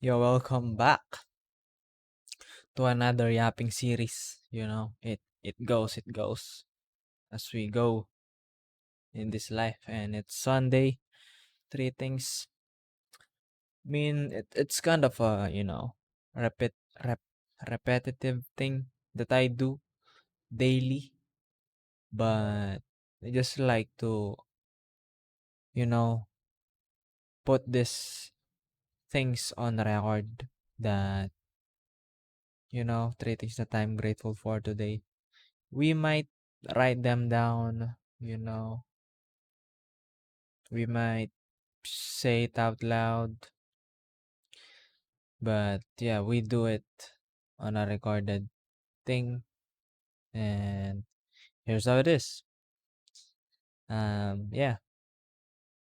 You're welcome back to another yapping series. It goes as we go in this life, and it's Sunday. Three things. It's kind of a repeat rep, repetitive thing that I do daily, but I just like to you know put these things on record that three things that I'm grateful for today. We might write them down, we might say it out loud, but yeah, we do it on a recorded thing. And here's how it is. Yeah,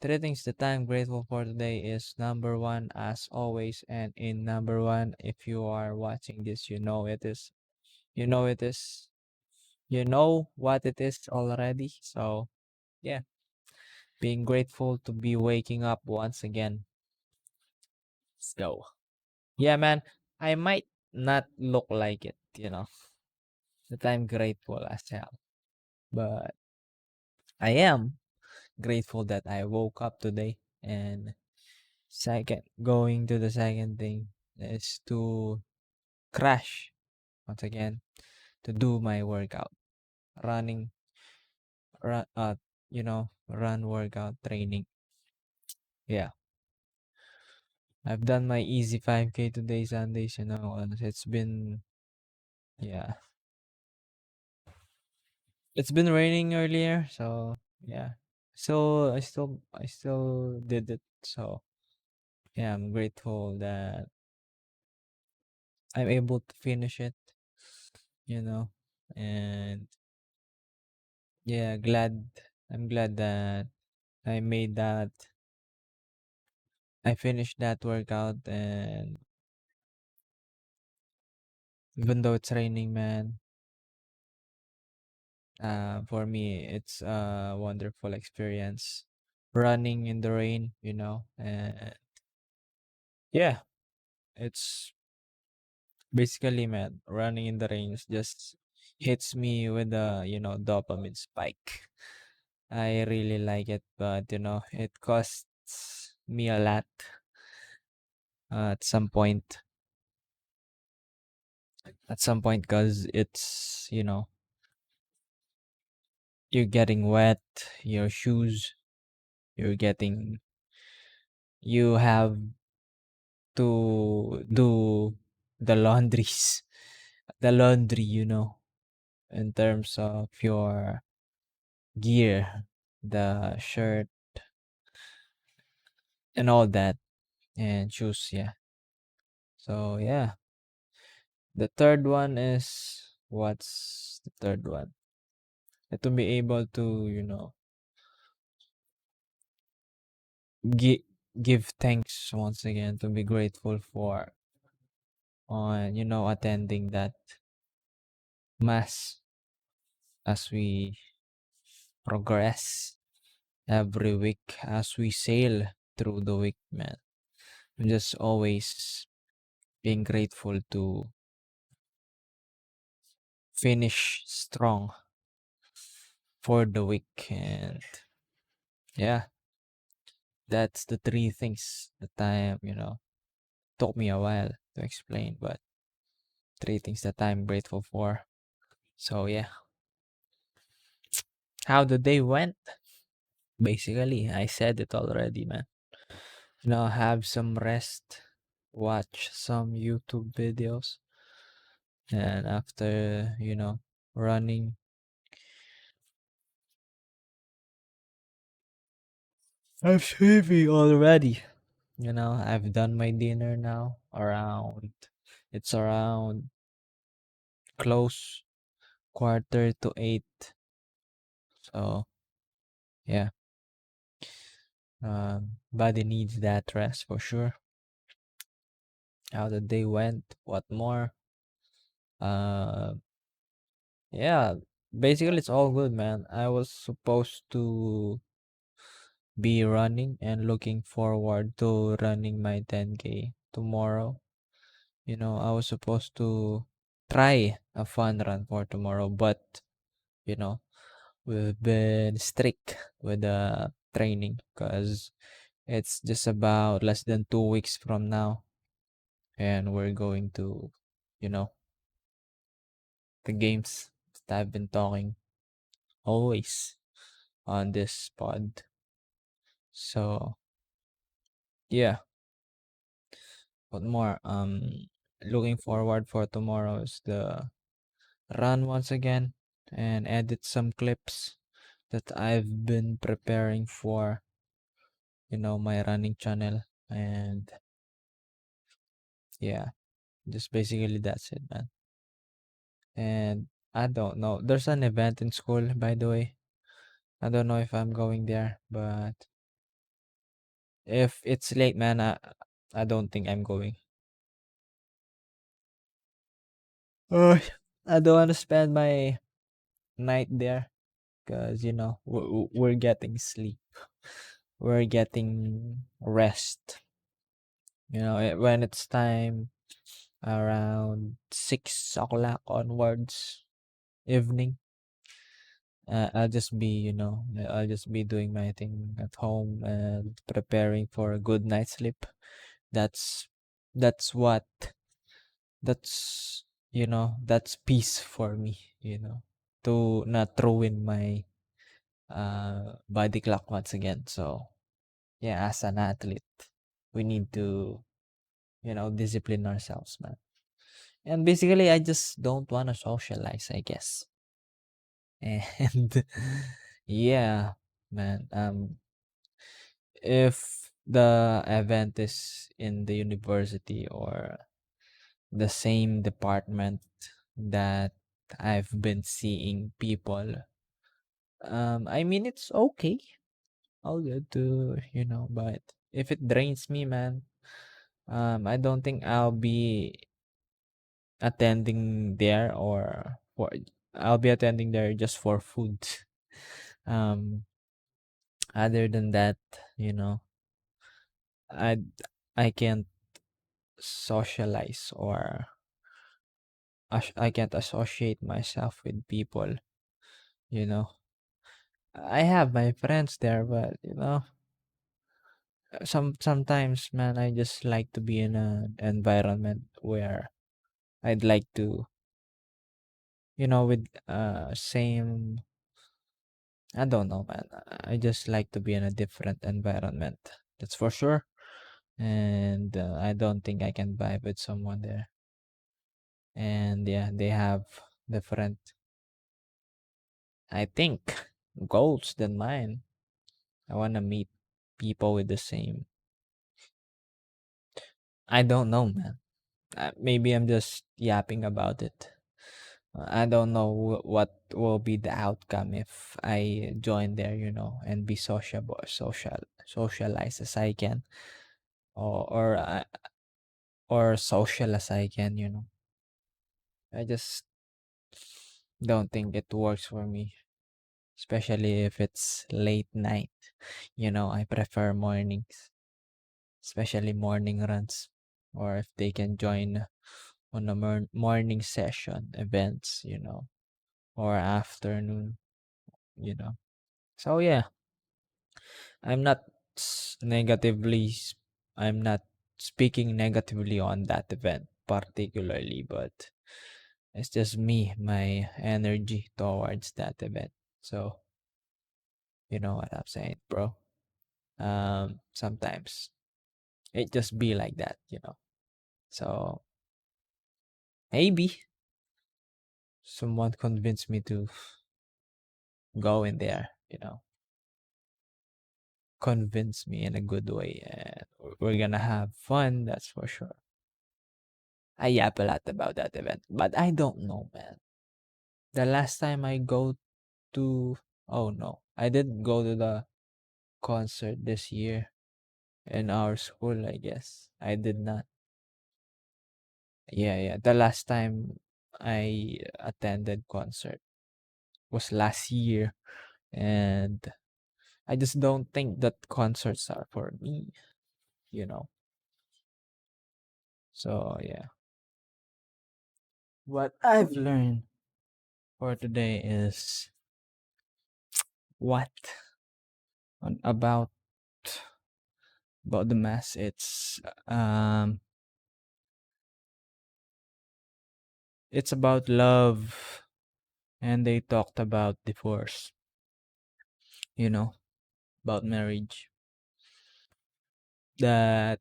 three things that I'm grateful for today is number one, as always, and in number one, if you are watching this, you know it is, you know what it is already. So yeah, being grateful to be waking up once again. Let's go. Yeah, man, I might not look like it, that I'm grateful as hell. But I am grateful that I woke up today. And going to the second thing is to crash once again to do my workout, running, run workout training. Yeah, I've done my easy 5K today, Sundays. And yeah, it's been raining earlier, so yeah. So I still did it. So yeah, I'm grateful that I'm able to finish it, you know. And yeah, I'm glad that I made that I finished that workout. And even though it's raining, man, for me it's a wonderful experience running in the rain, and yeah, it's basically, man, running in the rain just hits me with a, dopamine spike. I really like it, but it costs me a lot at some point. At some point, because you're getting wet, your shoes, you're getting, you have to do the laundries, the laundry, in terms of your gear, the shirt, and all that, and shoes. Yeah. So yeah, the third one is, what's the third one? To be able to gi- give thanks once again, to be grateful for on attending that mass as we progress every week, as we sail through the week, man. I'm just always being grateful to finish strong for the week. And yeah, that's the three things that took me a while to explain, but three things that I'm grateful for. So yeah, how the day went? Basically, I said it already, man. Have some rest, watch some YouTube videos, and after, running, I'm sleepy already. I've done my dinner now it's around close quarter to 8. So yeah, body needs that rest for sure. How the day went, what more? Uh, yeah, basically it's all good, man. I was supposed to be running and looking forward to running my 10K. tomorrow. I was supposed to try a fun run for tomorrow, but you know, we've been strict with the training because it's just about less than 2 weeks from now, and we're going to, you know, the games that I've been talking always on this pod. So yeah, what more? Looking forward for tomorrow is the run once again and edit some clips that I've been preparing for, my running channel. And yeah, just basically that's it, man. And I don't know. There's an event in school, by the way. I don't know if I'm going there, but if it's late, man, I don't think I'm going. Oh, I don't want to spend my night there because we're getting sleep. We're getting rest. When it's time around 6 o'clock onwards evening, I'll just be doing my thing at home and preparing for a good night's sleep. That's that's what that's peace for me, to not ruin my body clock once again. So yeah, as an athlete, we need to discipline ourselves, man. And basically, I just don't want to socialize, I guess. And yeah, man. If the event is in the university or the same department that I've been seeing people, I mean, it's okay. All good to, but if it drains me, man, I don't think I'll be attending there or for I'll be attending there just for food. Um, other than that, you know, I I can't socialize or I can't associate myself with people. You know, I have my friends there, but sometimes, man, I just like to be in an environment where I'd like to, with same. I don't know, man. I just like to be in a different environment. That's for sure. And I don't think I can vibe with someone there. And yeah, they have different, I think, goals than mine. I want to meet people with the same. I don't know, man. Maybe I'm just yapping about it. I don't know what will be the outcome if I join there, and be socialize as I can, or social as I can. I just don't think it works for me, especially if it's late night. I prefer mornings, especially morning runs, or if they can join on a morning session events, or afternoon, you know. So yeah, I'm not negatively, I'm not speaking negatively on that event particularly, but it's just me, my energy towards that event. So, you know what I'm saying, bro. Sometimes it just be like that. So maybe someone convinced me to go in there. Convince me in a good way, and we're gonna have fun, that's for sure. I yap a lot about that event, but I don't know, man. The last time I go to, oh no, I didn't go to the concert this year in our school, I guess. I did not. Yeah, yeah. The last time I attended concert was last year, and I just don't think that concerts are for me, you know. So yeah, what I've learned for today is what on- about the mass. It's about love, and they talked about divorce. You know, about marriage. That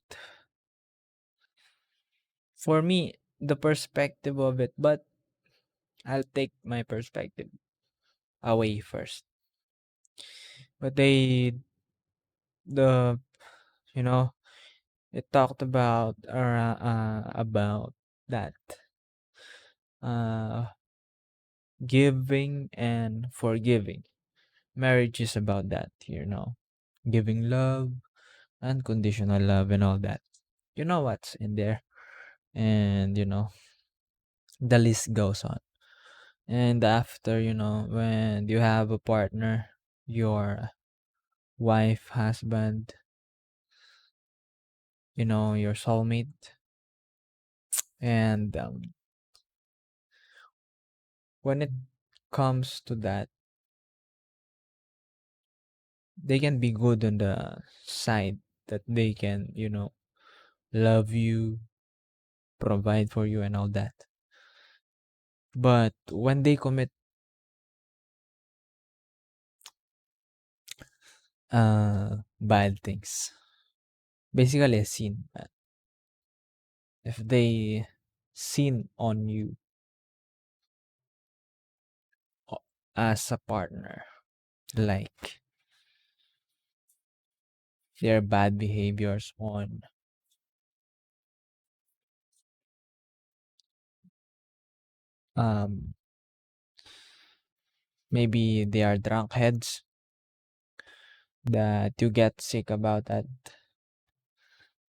for me, the perspective of it, but I'll take my perspective away first. But the you know, it talked about that uh giving and forgiving. Marriage is about that, giving love, unconditional love, and all that. You know what's in there, and the list goes on. And after, when you have a partner, your wife, husband, your soulmate, and when it comes to that, they can be good on the side that they can, love you, provide for you, and all that. But when they commit bad things, basically a sin, if they sin on you as a partner, like their bad behaviors on um maybe they are drunk heads, that you get sick about that,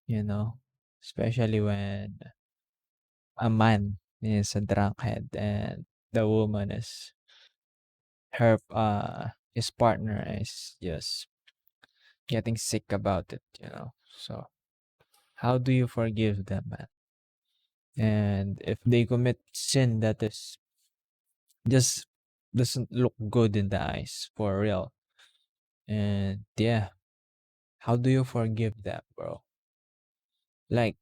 you know especially when a man is a drunkhead and the woman is his partner is just getting sick about it. So how do you forgive them, man? And if they commit sin that is just doesn't look good in the eyes for real, and yeah, how do you forgive them, bro? Like,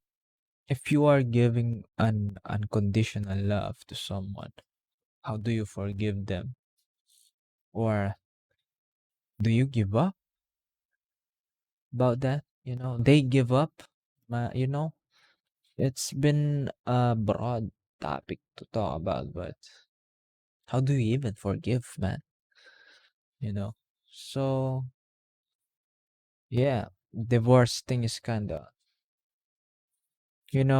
if you are giving an unconditional love to someone, how do you forgive them? Or do you give up about that? They give up. It's been a broad topic to talk about, but how do you even forgive, man? You know? So, yeah, divorce thing is kinda,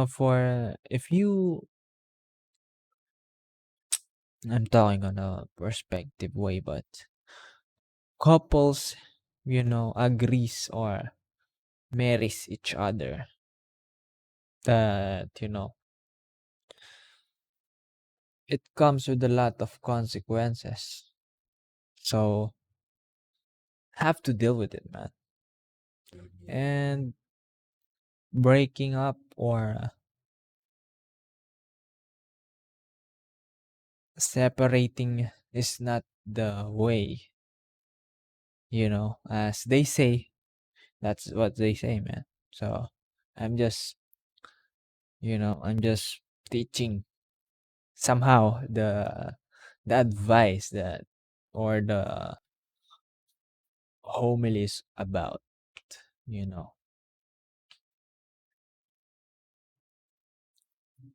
for if you, I'm talking on a perspective way, but couples, agrees or marries each other, that, it comes with a lot of consequences. So, have to deal with it, man. And breaking up or separating is not the way, as they say. That's what they say, man. So, I'm just, I'm just teaching somehow the advice that, or the homilies about, you know.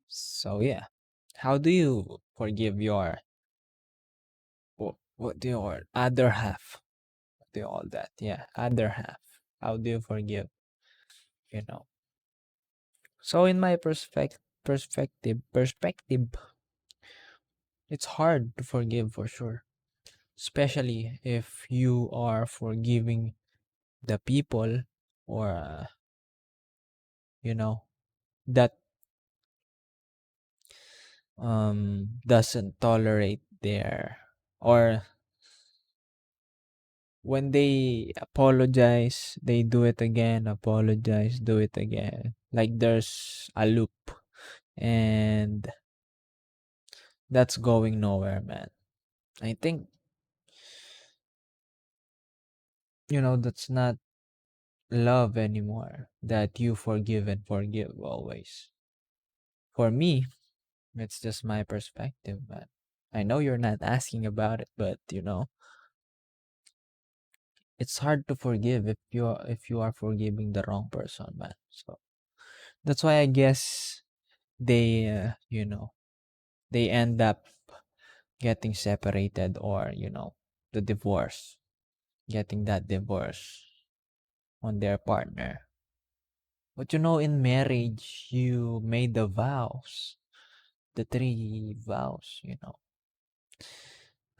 So yeah, how do you forgive your other half? What do you all that? Yeah, other half. How do you forgive? You know. So in my perspective, it's hard to forgive for sure, especially if you are forgiving the people, or you know that doesn't tolerate their, or when they apologize, they do it again, apologize, do it again, like there's a loop. And that's going nowhere, man. I think, that's not love anymore, that you forgive and forgive always. For me, it's just my perspective, man. I know you're not asking about it, but it's hard to forgive if you are forgiving the wrong person, man. So that's why I guess they they end up getting separated, or the divorce, getting that divorce on their partner. But in marriage, you made the vows, the three vows.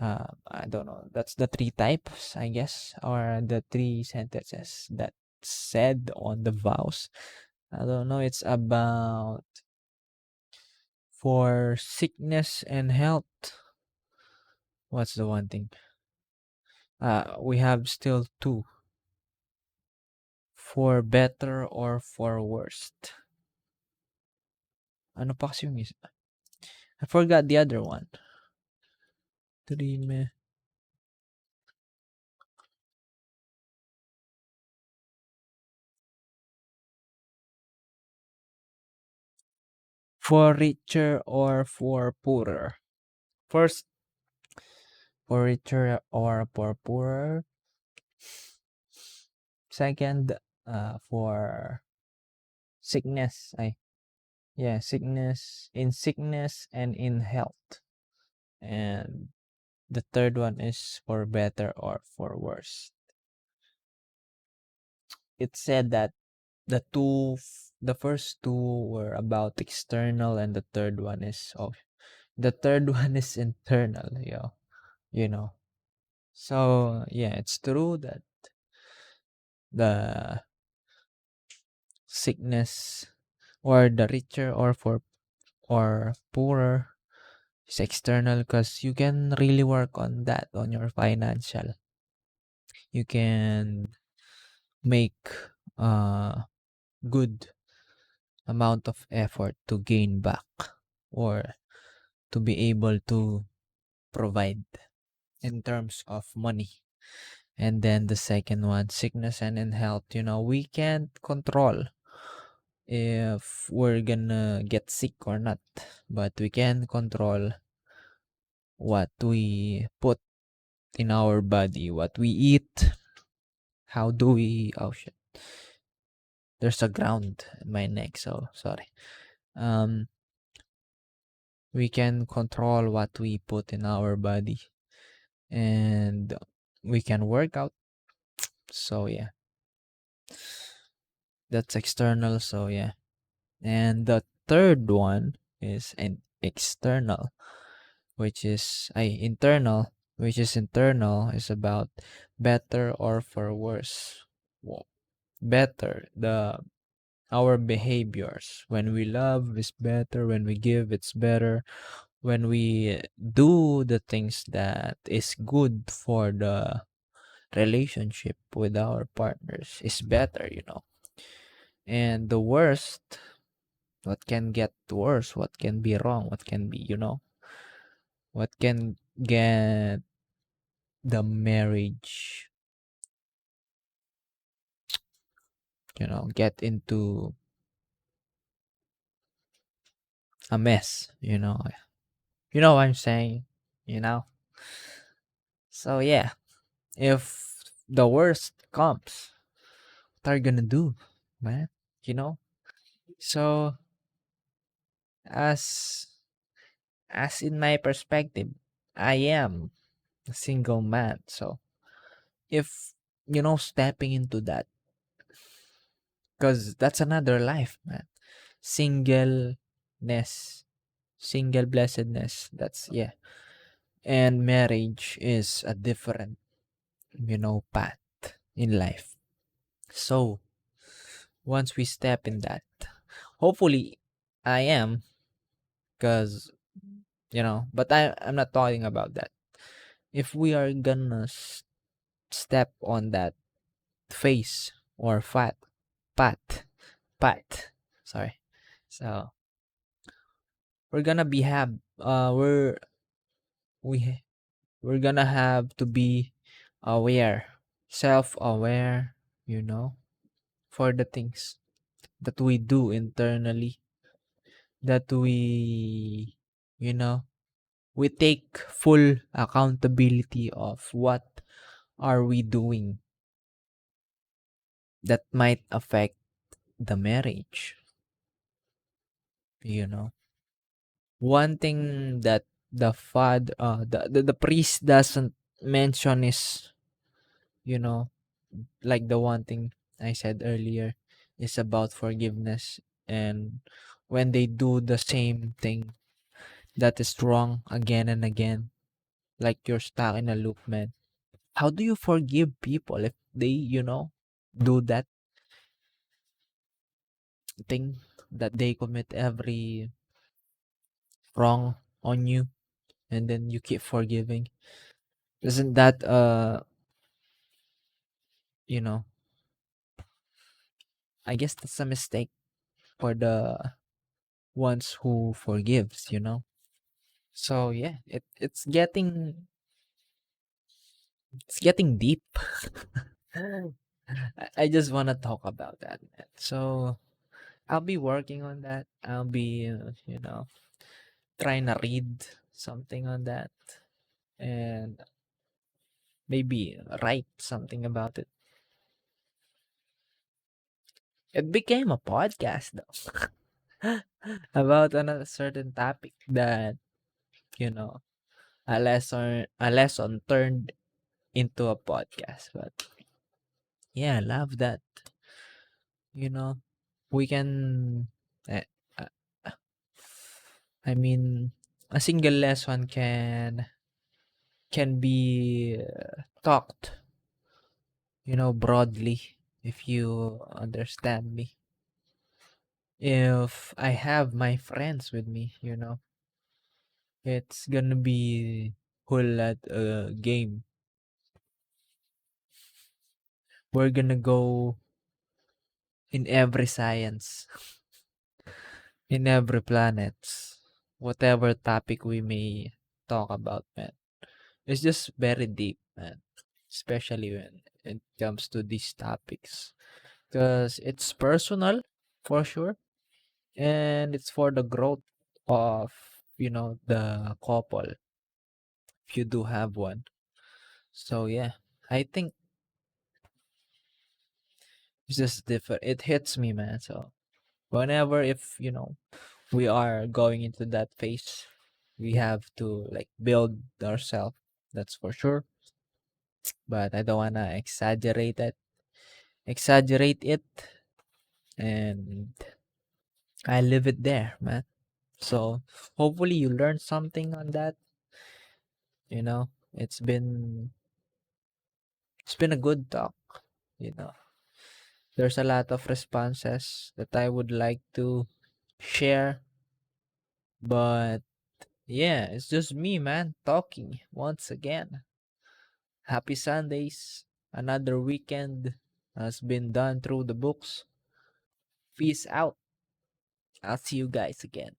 I don't know. That's the three types, I guess, or the three sentences that said on the vows. I don't know. It's about for sickness and health. What's the one thing? We have still two, for better or for worst. Ano pa kasi yung isa? I forgot the other one. Three For richer or for poorer? First, for richer or for poorer. Second, for sickness. Yeah, sickness and in health. And the third one is for better or for worse. It said that the first two were about external, and the third one is internal, you know. So yeah, it's true that the sickness, or the richer or poorer, is external, because you can really work on that, on your financial. You can make a good amount of effort to gain back, or to be able to provide in terms of money. And then the second one, sickness and in health, we can't control if we're gonna get sick or not, but we can control what we put in our body, what we eat, how do we, oh shit, there's a ground in my neck, so sorry. um we can control what we put in our body, and we can work out. So yeah, that's external. So yeah. And the third one is an external, which is internal, is about better or for worse. Better, the our behaviors. When we love, is better. When we give, it's better. When we do the things that is good for the relationship with our partners, is better. And the worst, what can get worse, what can be wrong, what can be, what can get the marriage, get into a mess. You know what I'm saying, you know? So yeah, if the worst comes, what are you gonna do, man? You know? So as in my perspective, I am a single man. So if stepping into that, because that's another life, man. Singleness, single blessedness. That's yeah. And marriage is a different, path in life. So once we step in that, hopefully I am, because but I'm not talking about that. If we are gonna step on that phase, or path, sorry. So we're gonna be have we we're gonna have to be aware, self-aware, you know, for the things that we do internally, that you know, we take full accountability of what are we doing that might affect the marriage, you know. One thing that the priest doesn't mention is, you know, like the one thing I said earlier is about forgiveness. And when they do the same thing that is wrong again and again, like you're stuck in a loop, man. How do you forgive people if they, do that thing that they commit every wrong on you, and then you keep forgiving? Isn't that you know, I guess that's a mistake for the ones who forgives, you know? So yeah, it's getting deep. I just want to talk about that, man. So I'll be working on that. I'll be, trying to read something on that and maybe write something about it. It became a podcast though about a certain topic that, you know, a lesson turned into a podcast. But yeah, I love that. You know, we can. Uh, uh, I mean, a single lesson can be talked, broadly, if you understand me. If I have my friends with me, it's gonna be whole lot game. We're gonna go in every science, in every planet, whatever topic we may talk about, man. It's just very deep, man. Especially when it comes to these topics. Because it's personal, for sure. And it's for the growth of, the couple, if you do have one. So, yeah, I think it's just different. It hits me, man. So, whenever, if, we are going into that phase, we have to, like, build ourselves. That's for sure. But I don't want to exaggerate it, and I leave it there, man. So hopefully you learned something on that. It's been a good talk. You know, there's a lot of responses that I would like to share, but yeah, it's just me, man, talking once again. Happy Sundays. Another weekend has been done through the books. Peace out. I'll see you guys again.